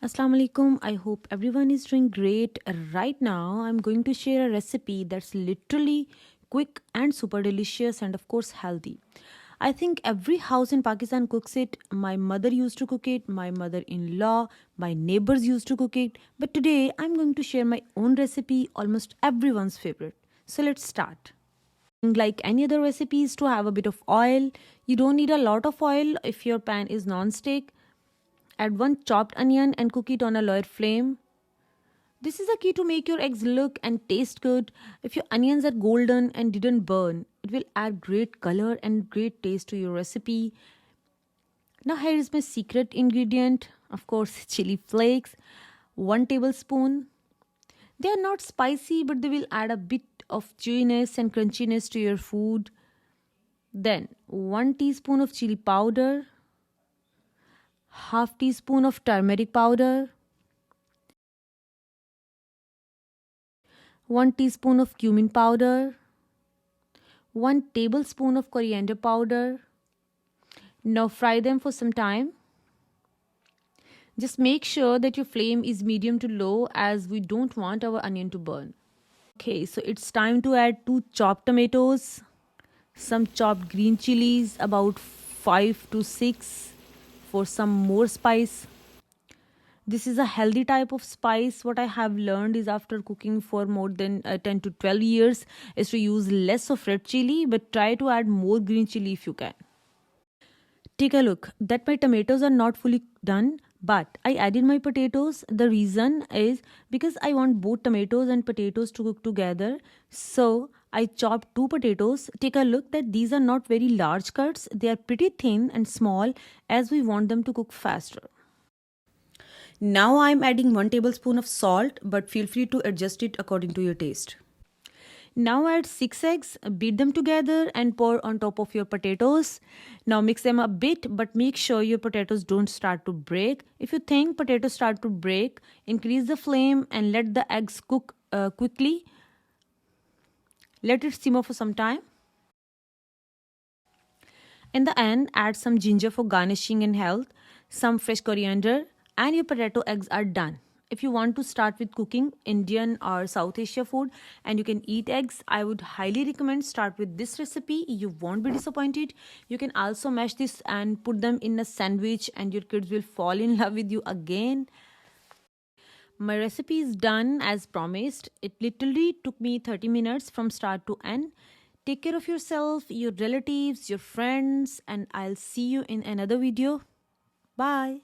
Assalamu alaikum. I hope everyone is doing great. Right now, I'm going to share a recipe that's literally quick and super delicious and, of course, healthy. I think every house in Pakistan cooks it. My mother used to cook it, my mother in law, my neighbors used to cook it. But today, I'm going to share my own recipe, almost everyone's favorite. So, let's start. Like any other recipes, to have a bit of oil. You don't need a lot of oil if your pan is non-stick. Add one chopped onion and cook it on a lower flame. This is a key to make your eggs look and taste good. If your onions are golden and didn't burn, it will add great color and great taste to your recipe. Now here is my secret ingredient, of course, chili flakes, 1 tablespoon. They are not spicy, but they will add a bit of chewiness and crunchiness to your food. Then 1 teaspoon of chili powder, half teaspoon of turmeric powder, 1 teaspoon of cumin powder, 1 tablespoon of coriander powder. Now fry them for some time. Just make sure that your flame is medium to low, as we don't want our onion to burn. Okay, so it's time to add 2 chopped tomatoes, some chopped green chilies, about 5 to 6 for some more spice. This is a healthy type of spice. What I have learned is, after cooking for more than 10 to 12 years, is to use less of red chili, but try to add more green chili if you can. Take a look that my tomatoes are not fully done, but I added my potatoes. The reason is because I want both tomatoes and potatoes to cook together. So I chopped 2 potatoes. Take a look that these are not very large cuts. They are pretty thin and small, as we want them to cook faster. Now I'm adding 1 tablespoon of salt, but feel free to adjust it according to your taste. Now add 6 eggs, beat them together and pour on top of your potatoes. Now mix them a bit, but make sure your potatoes don't start to break. If you think potatoes start to break, increase the flame and let the eggs cook quickly. Let it simmer for some time. In the end, add some ginger for garnishing and health, some fresh coriander, and your potato eggs are done. If you want to start with cooking Indian or South Asia food and you can eat eggs, I would highly recommend start with this recipe. You won't be disappointed. You can also mash this and put them in a sandwich and your kids will fall in love with you again. My recipe is done as promised. It literally took me 30 minutes from start to end. Take care of yourself, your relatives, your friends, and I'll see you in another video. Bye.